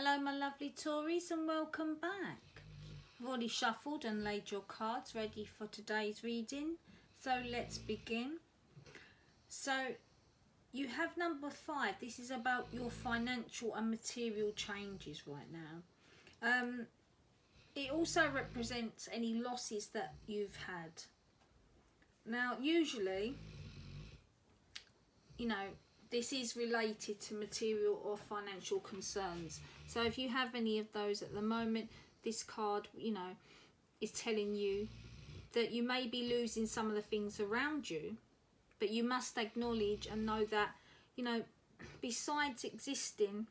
Hello my lovely Tauris and welcome back. I've already shuffled and laid your cards ready for today's reading, so let's begin. So you have number 5. This is about your financial and material changes right now. It also represents any losses that you've had. Now usually, this is related to material or financial concerns. So if you have any of those at the moment, this card, is telling you that you may be losing some of the things around you, but you must acknowledge and know that, besides existing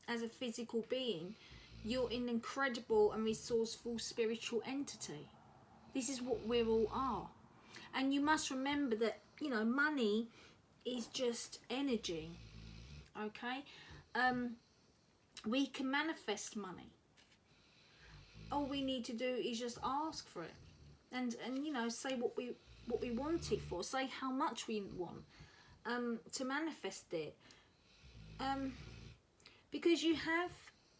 as a physical being, you're an incredible and resourceful spiritual entity. This is what we all are. And you must remember that, money is just energy, okay? We can manifest money. All we need to do is just ask for it, and say what we want it for. Say how much we want to manifest it. Because you have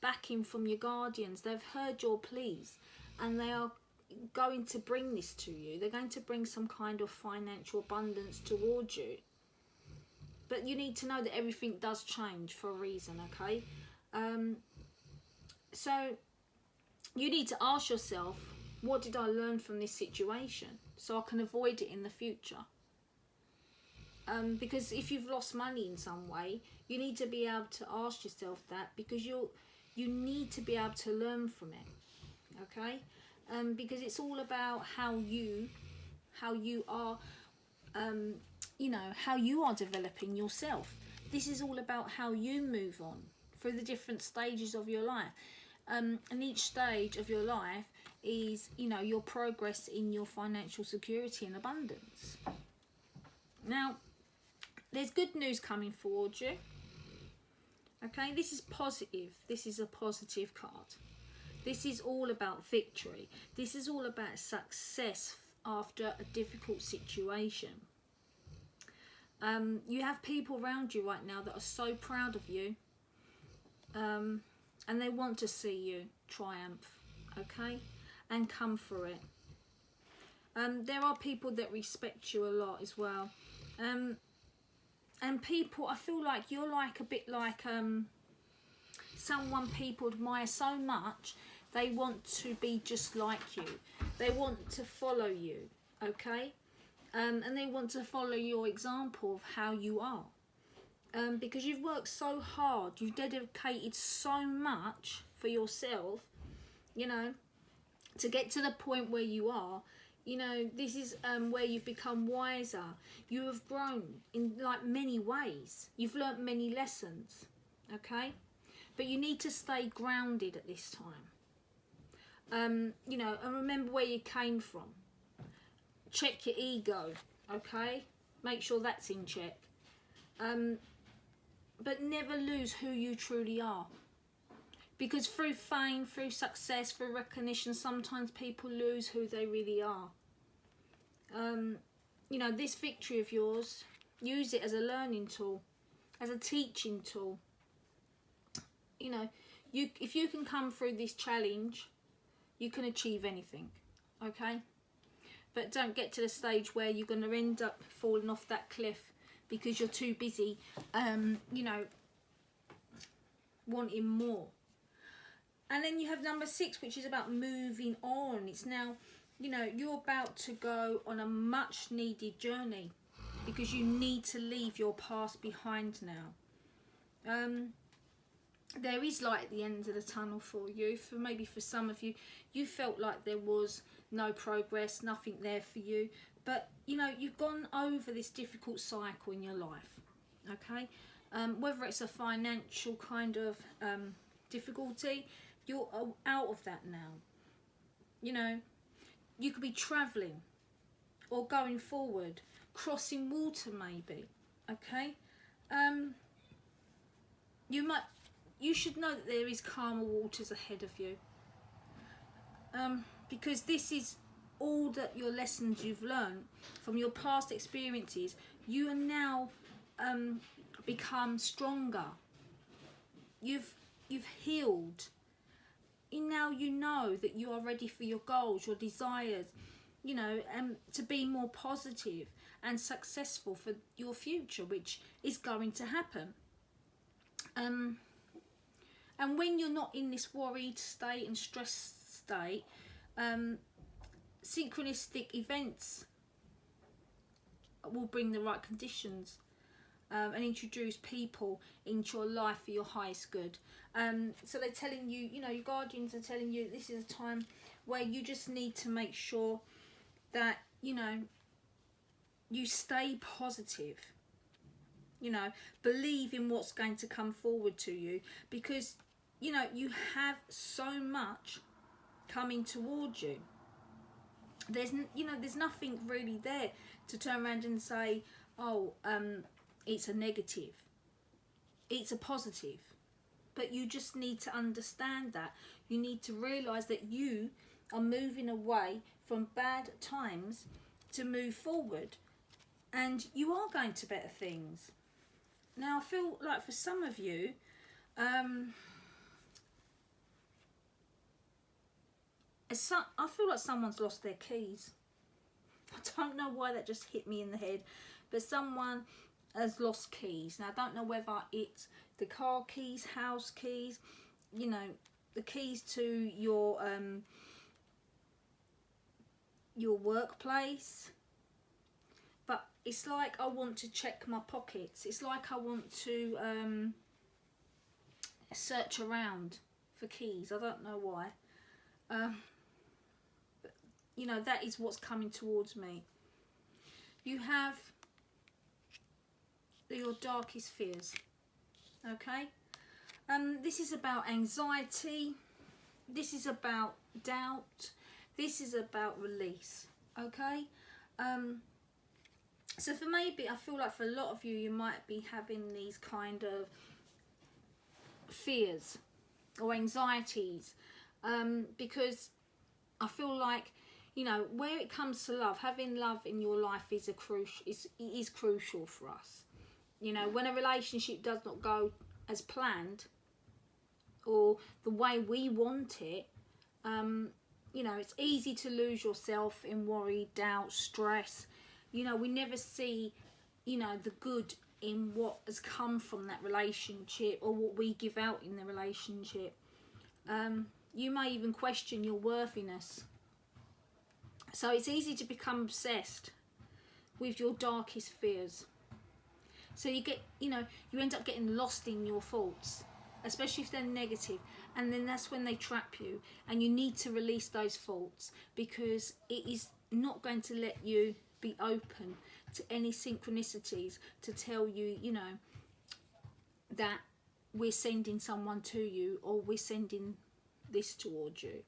backing from your guardians. They've heard your pleas, and they are going to bring this to you. They're going to bring some kind of financial abundance towards you. But you need to know that everything does change for a reason, okay? So you need to ask yourself, what did I learn from this situation so I can avoid it in the future? Because if you've lost money in some way, you need to be able to ask yourself that, because you need to be able to learn from it, okay? Because it's all about how you are, how you are developing yourself. This is all about how you move on through the different stages of your life. And each stage of your life is, your progress in your financial security and abundance. Now, there's good news coming forward you. Okay, this is positive. This is a positive card. This is all about victory. This is all about success after a difficult situation. You have people around you right now that are so proud of you, and they want to see you triumph, okay, and come through it. There are people that respect you a lot as well, and people, I feel like you're like a bit like someone people admire so much, they want to be just like you. They want to follow you, okay? And they want to follow your example of how you are. Because you've worked so hard, you've dedicated so much for yourself, to get to the point where you are. This is where you've become wiser. You have grown in like many ways. You've learnt many lessons, okay? But you need to stay grounded at this time. And remember where you came from. Check your ego, okay? Make sure that's in check. But never lose who you truly are. Because through fame, through success, through recognition, sometimes people lose who they really are. This victory of yours, use it as a learning tool, as a teaching tool. If you can come through this challenge, you can achieve anything, okay? But don't get to the stage where you're going to end up falling off that cliff because you're too busy, wanting more. And then you have number 6, which is about moving on. It's now, you're about to go on a much needed journey because you need to leave your past behind now. There is light at the end of the tunnel for you. Maybe for some of you, you felt like there was no progress, nothing there for you. But, you've gone over this difficult cycle in your life, okay? Whether it's a financial kind of difficulty, you're out of that now. You could be travelling or going forward, crossing water maybe, okay? You should know that there is calmer waters ahead of you. Because this is all that your lessons you've learned from your past experiences. You are now become stronger. You've you've healed. Now you know that you are ready for your goals, your desires, you know, to be more positive and successful for your future, which is going to happen. And when you're not in this worried state and stressed state, synchronistic events will bring the right conditions and introduce people into your life for your highest good. So they're telling you, you know, your guardians are telling you this is a time where you just need to make sure that, you know, you stay positive. You know, believe in what's going to come forward to you, because, you know, you have so much coming towards you. There's nothing really there to turn around and say, oh, it's a negative. It's a positive. But you just need to understand that. You need to realise that you are moving away from bad times to move forward. And you are going to better things. Now, I feel like for some of you, I feel like someone's lost their keys. I don't know why that just hit me in the head, but someone has lost keys. Now, I don't know whether it's the car keys, house keys, you know, the keys to your workplace. But it's like I want to check my pockets. It's like I want to search around for keys. I don't know why. But, you know, that is what's coming towards me. You have your darkest fears. Okay? This is about anxiety. This is about doubt. This is about release. Okay? So for maybe, I feel like for a lot of you, you might be having these kind of fears or anxieties, because I feel like, you know, where it comes to love, having love in your life is crucial for us. You know, when a relationship does not go as planned or the way we want it, you know, it's easy to lose yourself in worry, doubt, stress. You know, we never see, you know, the good in what has come from that relationship or what we give out in the relationship. You may even question your worthiness. So it's easy to become obsessed with your darkest fears. So you get, you know, you end up getting lost in your thoughts, especially if they're negative. And then that's when they trap you. And you need to release those thoughts, because it is not going to let you be open to any synchronicities to tell you, you know, that we're sending someone to you or we're sending this towards you.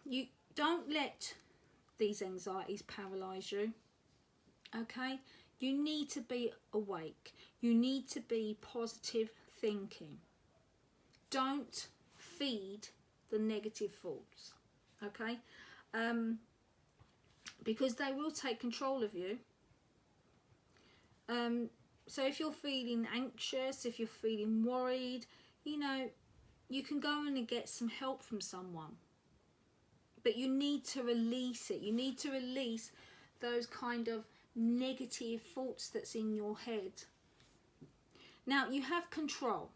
You don't let these anxieties paralyze you. Okay? You need to be awake. You need to be positive thinking. Don't feed the negative thoughts. Okay? Because they will take control of you. So if you're feeling anxious, if you're feeling worried, you know, you can go in and get some help from someone. But you need to release it. You need to release those kind of negative thoughts that's in your head. Now, you have control.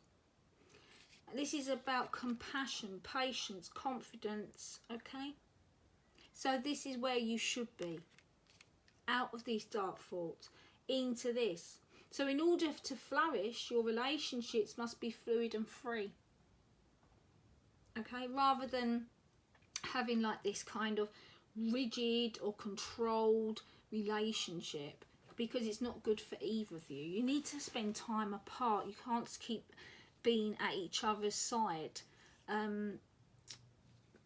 This is about compassion, patience, confidence, okay? So this is where you should be. Out of these dark thoughts, into this. So in order to flourish, your relationships must be fluid and free. Okay? Rather than having like this kind of rigid or controlled relationship, because it's not good for either of you. You need to spend time apart. You can't keep being at each other's side,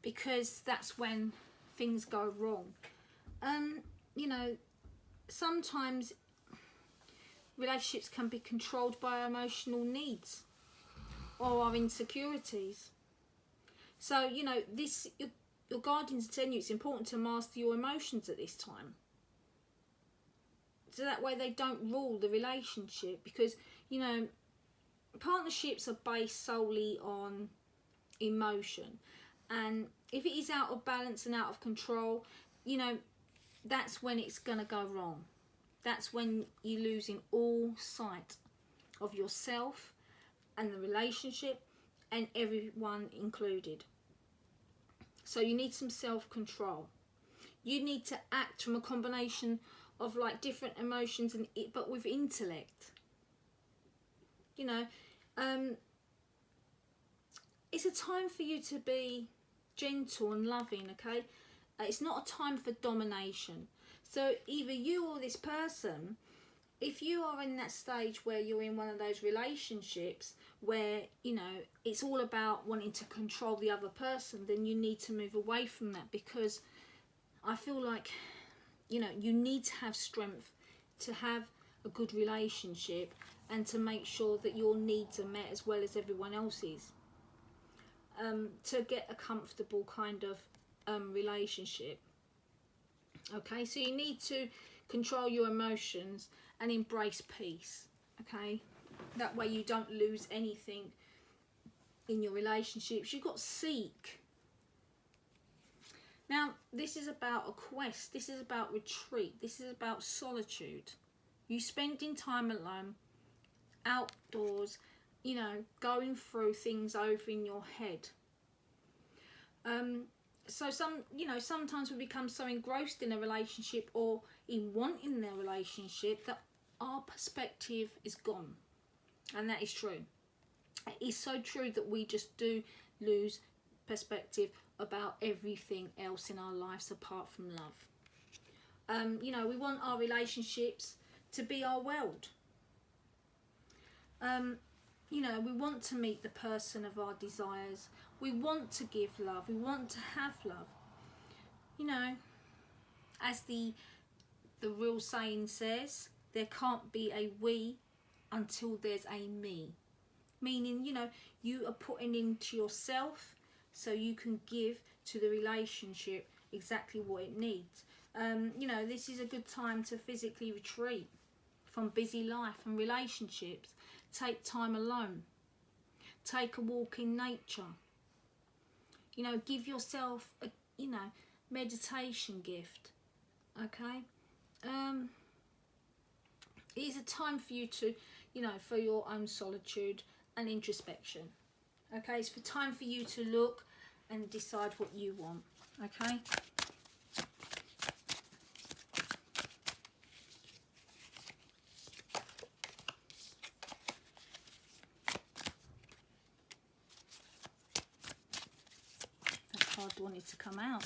because that's when things go wrong. You know, sometimes relationships can be controlled by our emotional needs or our insecurities. So, you know, this, your guardians tell you it's important to master your emotions at this time. So that way they don't rule the relationship, because, you know, partnerships are based solely on emotion, and if it is out of balance and out of control, you know, that's when it's gonna go wrong. That's when you're losing all sight of yourself and the relationship and everyone included. So you need some self-control. You need to act from a combination of like different emotions, and but with intellect. You know, it's a time for you to be gentle and loving, okay? It's not a time for domination. So either you or this person, if you are in that stage where you're in one of those relationships where, you know, it's all about wanting to control the other person, then you need to move away from that, because I feel like, you know, you need to have strength to have a good relationship and to make sure that your needs are met as well as everyone else's, to get a comfortable kind of relationship. Okay, so you need to control your emotions and embrace peace. Okay, that way you don't lose anything in your relationships. You've got to seek. Now, this is about a quest. This is about retreat. This is about solitude. You spending time alone, outdoors, you know, going through things over in your head. So sometimes we become so engrossed in a relationship or in wanting their relationship that our perspective is gone. And that is true. It is so true that we just do lose perspective about everything else in our lives apart from love. You know, we want our relationships to be our world. You know, we want to meet the person of our desires. We want to give love. We want to have love. You know, as the real saying says, there can't be a we until there's a me. Meaning, you know, you are putting into yourself so you can give to the relationship exactly what it needs. You know, this is a good time to physically retreat from busy life and relationships. Take time alone. Take a walk in nature. You know, give yourself a, you know, meditation gift. Okay? It is a time for you to, you know, for your own solitude and introspection. Okay? It's for time for you to look and decide what you want. Okay? Card wanted to come out.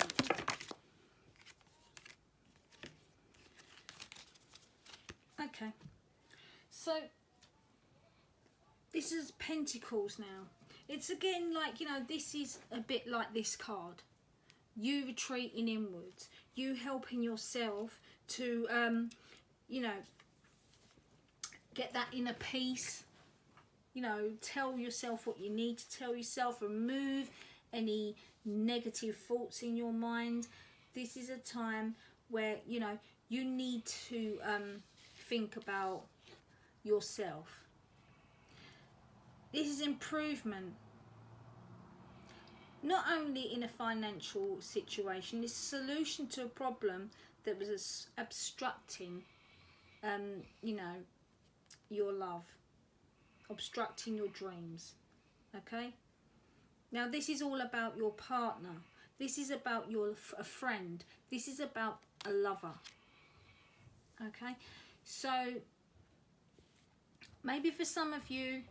Okay, so this is Pentacles now. It's again like, you know, this is a bit like this card. You retreating inwards, you helping yourself to you know, get that inner peace. You know, tell yourself what you need to tell yourself. Remove any negative thoughts in your mind. This is a time where, you know, you need to think about yourself. This is improvement, not only in a financial situation. It's a solution to a problem that was obstructing you know, your love, obstructing your dreams. Okay, now this is all about your partner. This is about a friend. This is about a lover. Okay, so maybe for some of you,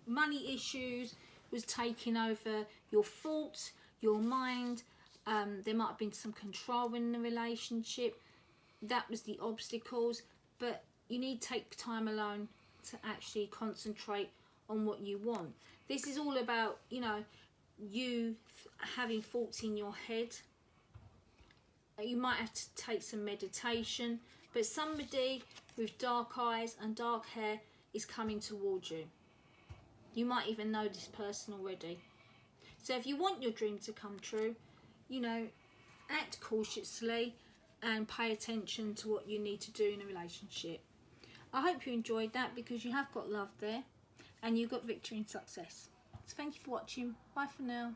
money issues was taking over your thoughts, your mind. There might have been some control in the relationship. That was the obstacles. But you need to take time alone to actually concentrate on what you want. This is all about, you know, you having thoughts in your head. You might have to take some meditation. But somebody with dark eyes and dark hair is coming towards you. You might even know this person already. So if you want your dream to come true, you know, act cautiously and pay attention to what you need to do in a relationship. I hope you enjoyed that, because you have got love there. and you got victory and success. So thank you for watching. Bye for now.